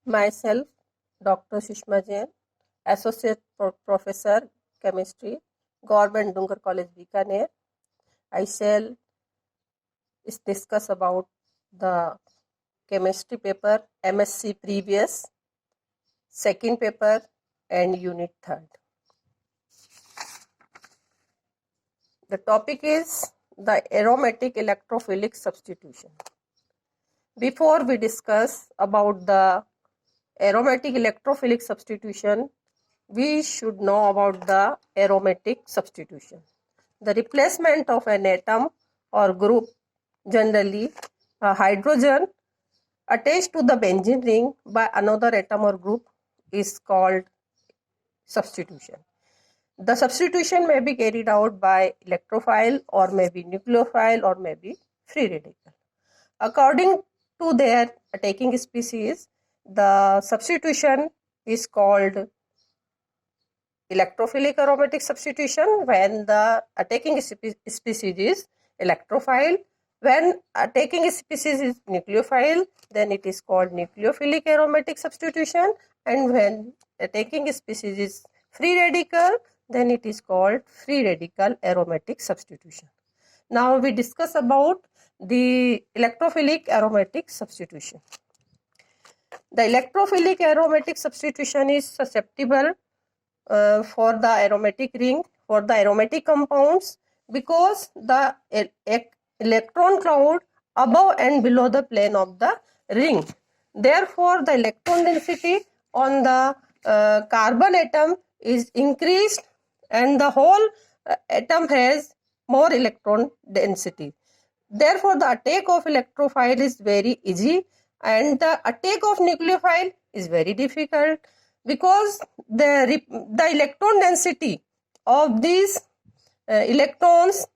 Myself, Dr. Sushma Jain, Associate Professor, Chemistry, Government Dungar College, Bikaner. I shall discuss about the chemistry paper, M.Sc previous, second paper and unit 3rd. The topic is the aromatic electrophilic substitution. Before we discuss about the aromatic electrophilic substitution, we should know about the aromatic substitution. The replacement of an atom or group, generally a hydrogen attached to the benzene ring by another atom or group, is called substitution. The substitution may be carried out by electrophile or maybe nucleophile or maybe free radical. According to their attacking species, the substitution is called electrophilic aromatic substitution when the attacking species is electrophile. When attacking species is nucleophile, then it is called nucleophilic aromatic substitution, and when attacking species is free radical, then it is called free radical aromatic substitution. Now we discuss about the electrophilic aromatic substitution. The electrophilic aromatic substitution is susceptible for the aromatic ring, for the aromatic compounds, because the electron cloud above and below the plane of the ring. Therefore, the electron density on the carbon atom is increased and the whole atom has more electron density. Therefore, the attack of electrophile is very easy and the attack of nucleophile is very difficult, because the electron density of these electrons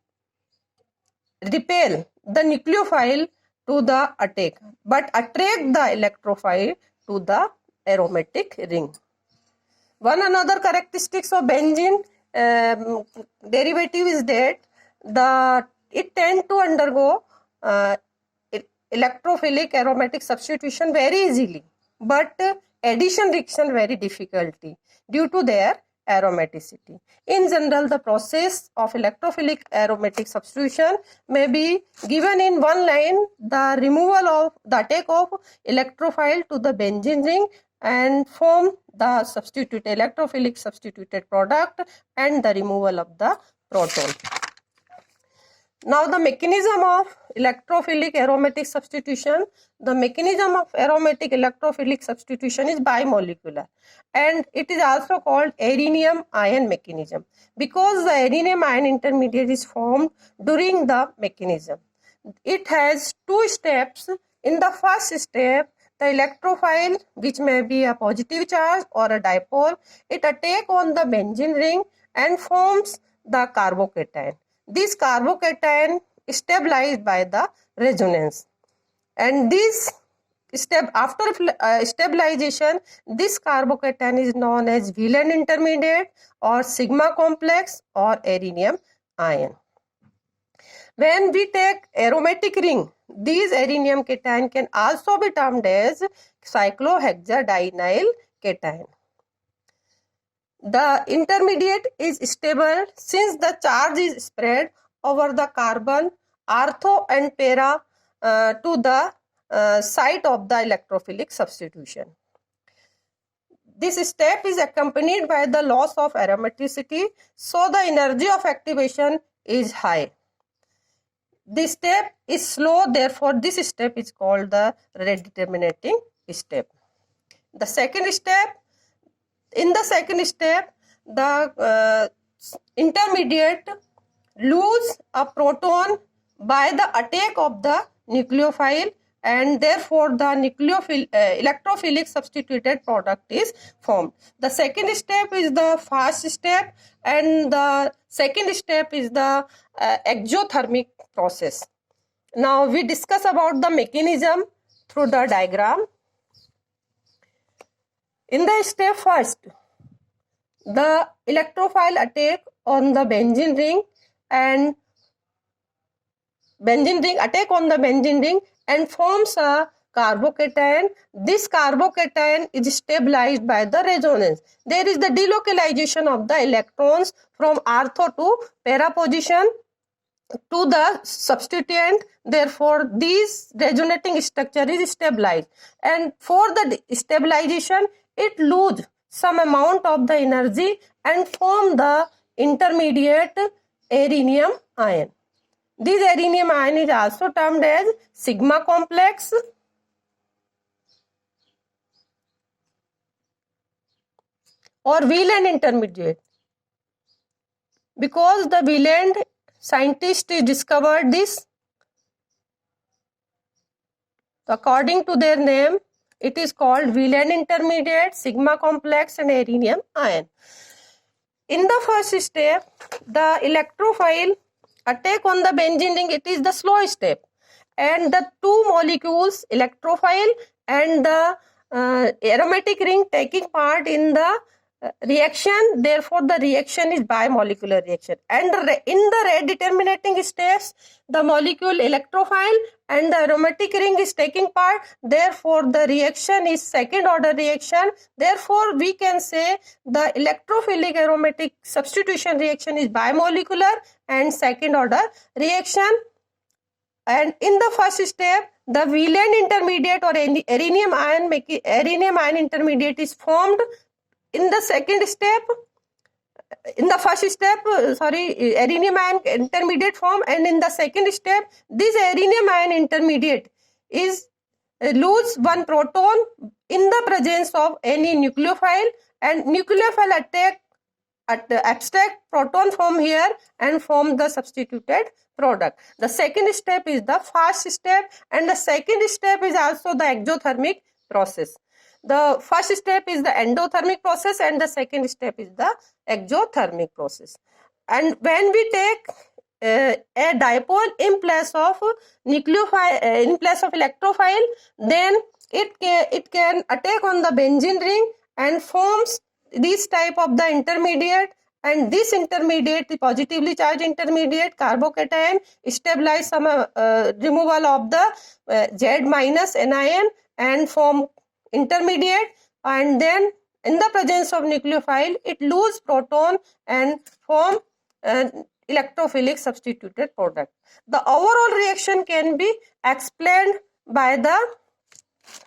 repel the nucleophile to the attack but attract the electrophile to the aromatic ring. One another characteristics of benzene derivative is that it tends to undergo electrophilic aromatic substitution very easily, but addition reaction very difficulty due to their aromaticity. In general, the process of electrophilic aromatic substitution may be given in one line: the removal of the attack of electrophile to the benzene ring and form the substitute electrophilic substituted product and the removal of the proton. Now the mechanism of electrophilic aromatic substitution. The mechanism of aromatic electrophilic substitution is bimolecular, and it is also called arenium ion mechanism because the arenium ion intermediate is formed during the mechanism. It has two steps. In the first step, the electrophile, which may be a positive charge or a dipole, it attacks on the benzene ring and forms the carbocation. This carbocation is stabilized by the resonance, and this step after stabilization, this carbocation is known as Wheeler intermediate or sigma complex or arenium ion. When we take aromatic ring, these arenium cation can also be termed as cyclohexadienyl cation. The intermediate is stable since the charge is spread over the carbon, ortho and para to the site of the electrophilic substitution. This step is accompanied by the loss of aromaticity, so the energy of activation is high. This step is slow, therefore this step is called the redeterminating step. The second step, in the second step, the intermediate lose a proton by the attack of the nucleophile, and therefore the electrophilic substituted product is formed. The second step is the fast step, and the second step is the exothermic process. Now we discuss about the mechanism through the diagram. In the step first, the electrophile attack on the benzene ring attack on the benzene ring and forms a carbocation. This carbocation is stabilized by the resonance. There is the delocalization of the electrons from ortho to para position to the substituent. Therefore, this resonating structure is stabilized, and for the stabilization it lose some amount of the energy and form the intermediate arenium ion. This arenium ion is also termed as sigma complex or Wieland intermediate, because the Wieland scientist discovered this. According to their name, it is called Wieland intermediate, sigma complex and arenium ion. In the first step, the electrophile attack on the benzene ring, it is the slow step, and the two molecules, electrophile and the aromatic ring, taking part in the reaction. Therefore, the reaction is bimolecular reaction, and in the rate determinating steps, the molecule electrophile and the aromatic ring is taking part. Therefore, the reaction is second order reaction. Therefore, we can say the electrophilic aromatic substitution reaction is bimolecular and second order reaction. And in the first step, the Wieland intermediate or arenium ion intermediate is formed. In the second step, in the first step, arenium ion intermediate form, and in the second step, this arenium ion intermediate is lose one proton in the presence of any nucleophile, and nucleophile attack abstract proton from here and form the substituted product. The second step is the fast step, and the second step is also the exothermic process. The first step is the endothermic process and the second step is the exothermic process. And when we take a dipole in place of nucleophile, in place of electrophile, then it can attack on the benzene ring and forms this type of the intermediate, and this intermediate, the positively charged intermediate carbocation, stabilize some removal of the Z minus anion and form intermediate, and then in the presence of nucleophile it lose proton and form electrophilic substituted product. The overall reaction can be explained by the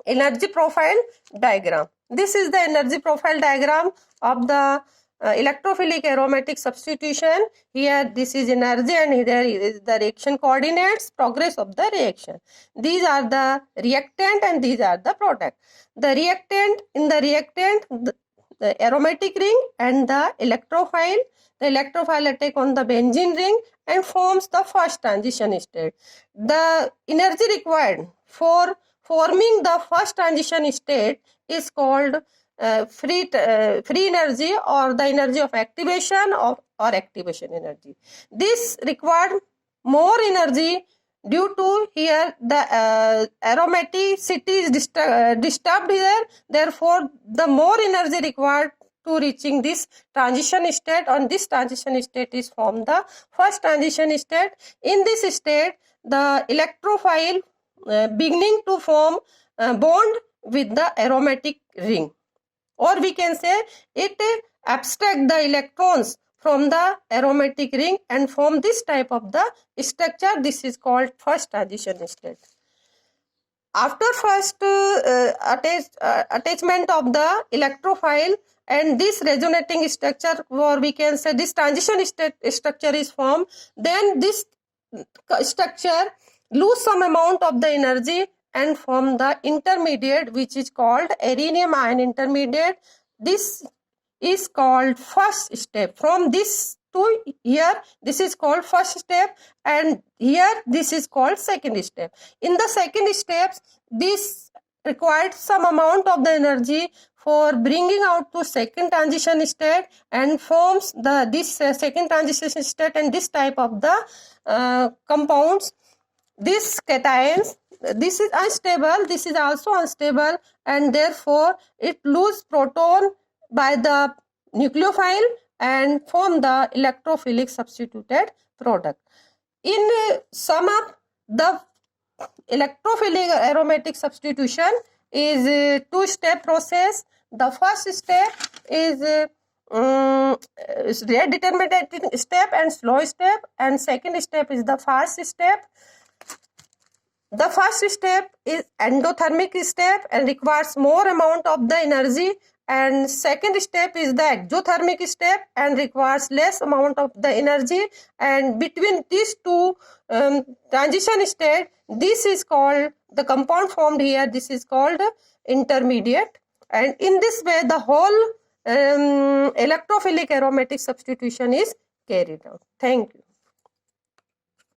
energy profile diagram. This is the energy profile diagram of the electrophilic aromatic substitution. Here this is energy and here is the reaction coordinates, progress of the reaction. These are the reactant and these are the product. The reactant, in the reactant, the aromatic ring and the electrophile attack on the benzene ring and forms the first transition state. The energy required for forming the first transition state is called free energy or the energy of activation or activation energy. This required more energy due to here the aromaticity is disturbed here. Therefore, the more energy required to reaching this transition state. On this transition state is formed the first transition state. In this state, the electrophile beginning to form bond with the aromatic ring, or we can say it abstract the electrons from the aromatic ring and form this type of the structure. This is called first transition state. After first attachment of the electrophile and this resonating structure, or we can say this transition structure is formed, then this structure lose some amount of the energy and form the intermediate, which is called arenium ion intermediate. This is called first step. From this to here, this is called first step, and here this is called second step. In the second steps, this required some amount of the energy for bringing out to second transition state and forms the this second transition state and this type of the compounds. This cations, this is unstable, this is also unstable, and therefore it lose proton by the nucleophile and form the electrophilic substituted product. In sum up, the Electrophilic aromatic substitution is a two-step process. The first step is rate determinating step and slow step, and second step is the fast step. The first step is endothermic step and requires more amount of the energy, and second step is the exothermic step and requires less amount of the energy, and between these two transition state, this is called the compound formed here, this is called intermediate, and in this way the whole electrophilic aromatic substitution is carried out. Thank you.